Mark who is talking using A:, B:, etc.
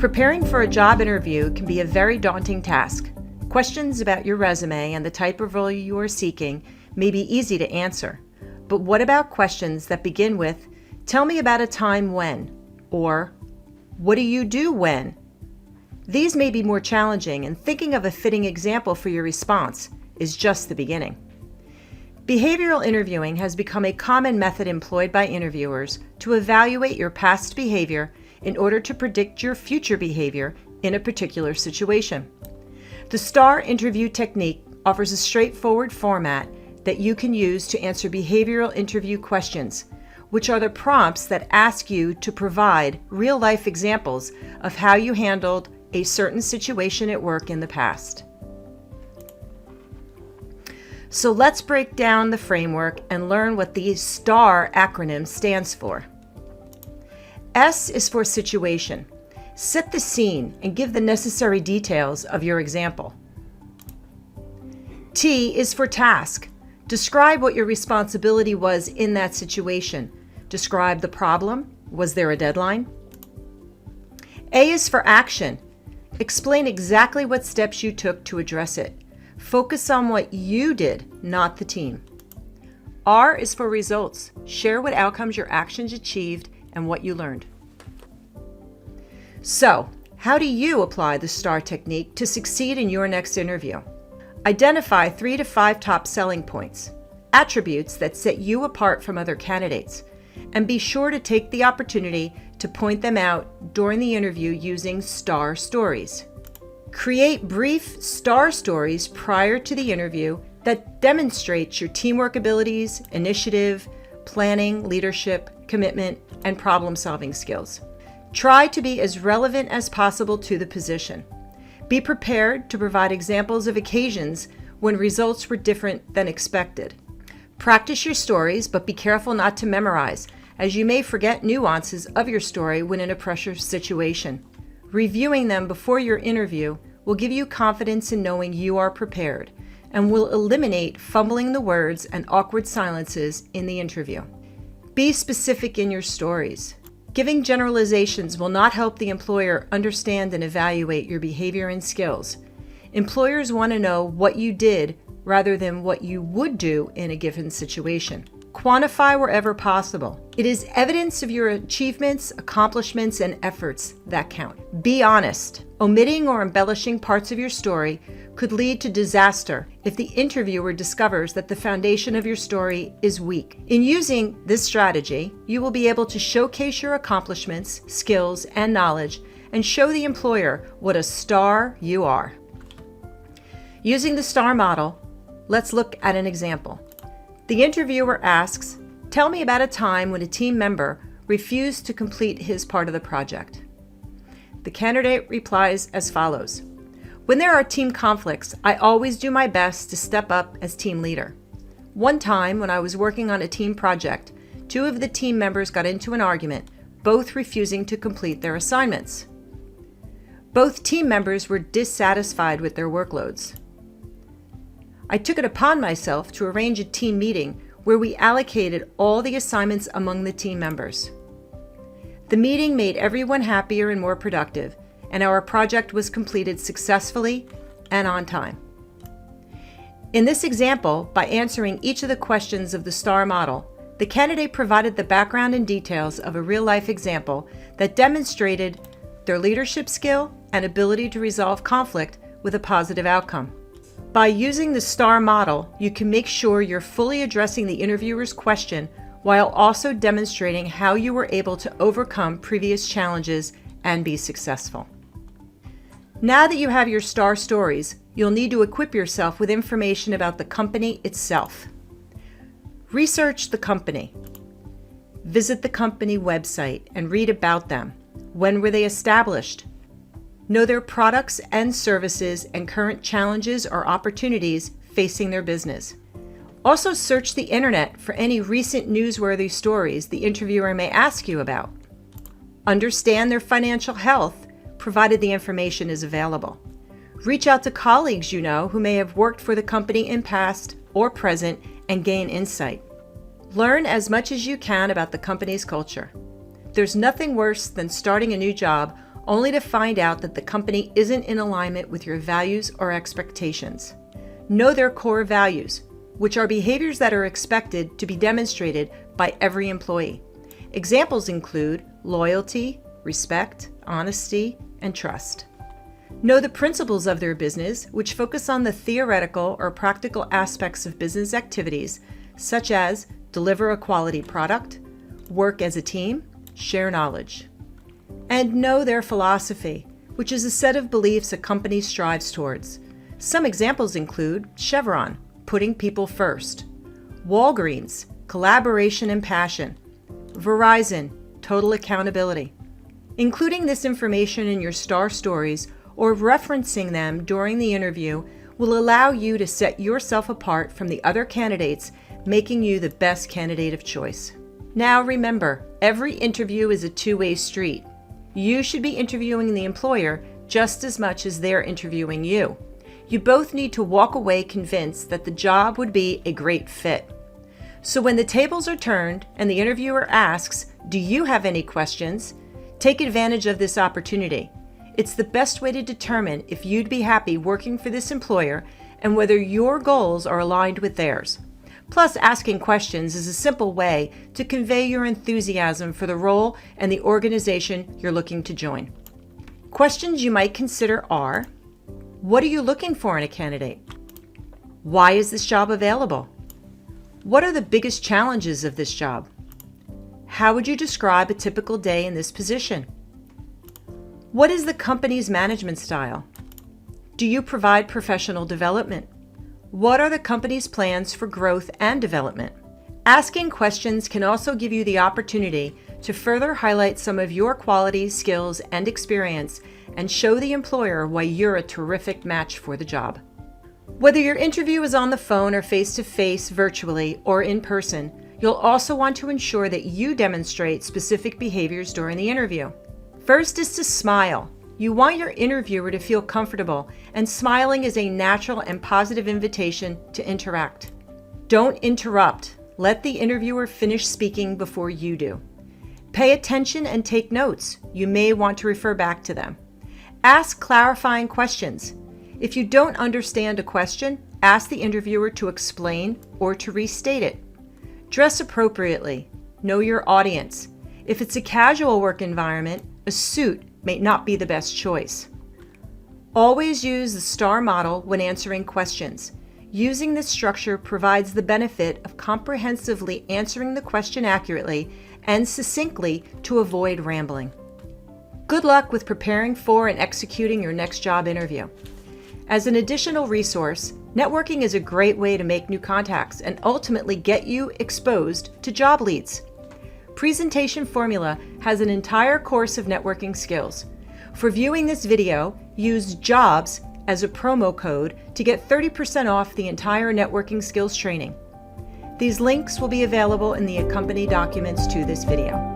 A: Preparing for a job interview can be a very daunting task. Questions about your resume and the type of role you are seeking may be easy to answer. But what about questions that begin with, "Tell me about a time when," or "What do you do when?" These may be more challenging, and thinking of a fitting example for your response is just the beginning. Behavioral interviewing has become a common method employed by interviewers to evaluate your past behavior in order to predict your future behavior in a particular situation. The S.T.A.R interview technique offers a straightforward format that you can use to answer behavioral interview questions, which are the prompts that ask you to provide real-life examples of how you handled a certain situation at work in the past. So let's break down the framework and learn what the S.T.A.R acronym stands for. S is for situation. Set the scene and give the necessary details of your example. T is for task. Describe what your responsibility was in that situation. Describe the problem. Was there a deadline? A is for action. Explain exactly what steps you took to address it. Focus on what you did, not the team. R is for results. Share what outcomes your actions achieved and what you learned. So, how do you apply the S.T.A.R technique to succeed in your next interview? Identify 3 to 5 top selling points, attributes that set you apart from other candidates, and be sure to take the opportunity to point them out during the interview using S.T.A.R stories. Create brief S.T.A.R stories prior to the interview that demonstrate your teamwork abilities, initiative, planning, leadership, commitment, and problem-solving skills. Try to be as relevant as possible to the position. Be prepared to provide examples of occasions when results were different than expected. Practice your stories, but be careful not to memorize, as you may forget nuances of your story when in a pressure situation. Reviewing them before your interview will give you confidence in knowing you are prepared and will eliminate fumbling the words and awkward silences in the interview. Be specific in your stories. Giving generalizations will not help the employer understand and evaluate your behavior and skills. Employers want to know what you did rather than what you would do in a given situation. Quantify wherever possible. It is evidence of your achievements, accomplishments, and efforts that count. Be honest. Omitting or embellishing parts of your story could lead to disaster if the interviewer discovers that the foundation of your story is weak. In using this strategy, you will be able to showcase your accomplishments, skills, and knowledge, and show the employer what a S.T.A.R you are. Using the S.T.A.R model, let's look at an example. The interviewer asks, "Tell me about a time when a team member refused to complete his part of the project." The candidate replies as follows: "When there are team conflicts, I always do my best to step up as team leader. One time when I was working on a team project, 2 of the team members got into an argument, both refusing to complete their assignments. Both team members were dissatisfied with their workloads. I took it upon myself to arrange a team meeting where we allocated all the assignments among the team members. The meeting made everyone happier and more productive, and our project was completed successfully and on time." In this example, by answering each of the questions of the S.T.A.R model, the candidate provided the background and details of a real-life example that demonstrated their leadership skill and ability to resolve conflict with a positive outcome. By using the S.T.A.R model, you can make sure you're fully addressing the interviewer's question while also demonstrating how you were able to overcome previous challenges and be successful. Now that you have your S.T.A.R stories, you'll need to equip yourself with information about the company itself. Research the company. Visit the company website and read about them. When were they established? Know their products and services and current challenges or opportunities facing their business. Also search the internet for any recent newsworthy stories the interviewer may ask you about. Understand their financial health, provided the information is available. Reach out to colleagues you know who may have worked for the company in past or present and gain insight. Learn as much as you can about the company's culture. There's nothing worse than starting a new job only to find out that the company isn't in alignment with your values or expectations. Know their core values, which are behaviors that are expected to be demonstrated by every employee. Examples include loyalty, respect, honesty, and trust. Know the principles of their business, which focus on the theoretical or practical aspects of business activities, such as deliver a quality product, work as a team, share knowledge. And know their philosophy, which is a set of beliefs a company strives towards. Some examples include Chevron, putting people first; Walgreens, collaboration and passion; Verizon, total accountability. Including this information in your STAR stories or referencing them during the interview will allow you to set yourself apart from the other candidates, making you the best candidate of choice. Now remember, every interview is a two-way street. You should be interviewing the employer just as much as they're interviewing you. You both need to walk away convinced that the job would be a great fit. So when the tables are turned and the interviewer asks, "Do you have any questions?" take advantage of this opportunity. It's the best way to determine if you'd be happy working for this employer and whether your goals are aligned with theirs. Plus, asking questions is a simple way to convey your enthusiasm for the role and the organization you're looking to join. Questions you might consider are: what are you looking for in a candidate? Why is this job available? What are the biggest challenges of this job? How would you describe a typical day in this position? What is the company's management style? Do you provide professional development? What are the company's plans for growth and development? Asking questions can also give you the opportunity to further highlight some of your qualities, skills, and experience and show the employer why you're a terrific match for the job. Whether your interview is on the phone or face-to-face, virtually, or in person, you'll also want to ensure that you demonstrate specific behaviors during the interview. First is to smile. You want your interviewer to feel comfortable, and smiling is a natural and positive invitation to interact. Don't interrupt. Let the interviewer finish speaking before you do. Pay attention and take notes. You may want to refer back to them. Ask clarifying questions. If you don't understand a question, ask the interviewer to explain or to restate it. Dress appropriately. Know your audience. If it's a casual work environment, a suit may not be the best choice. Always use the STAR model when answering questions. Using this structure provides the benefit of comprehensively answering the question accurately and succinctly to avoid rambling. Good luck with preparing for and executing your next job interview. As an additional resource, networking is a great way to make new contacts and ultimately get you exposed to job leads. Presentation Formula has an entire course of networking skills. For viewing this video, use JOBS as a promo code to get 30% off the entire networking skills training. These links will be available in the accompanying documents to this video.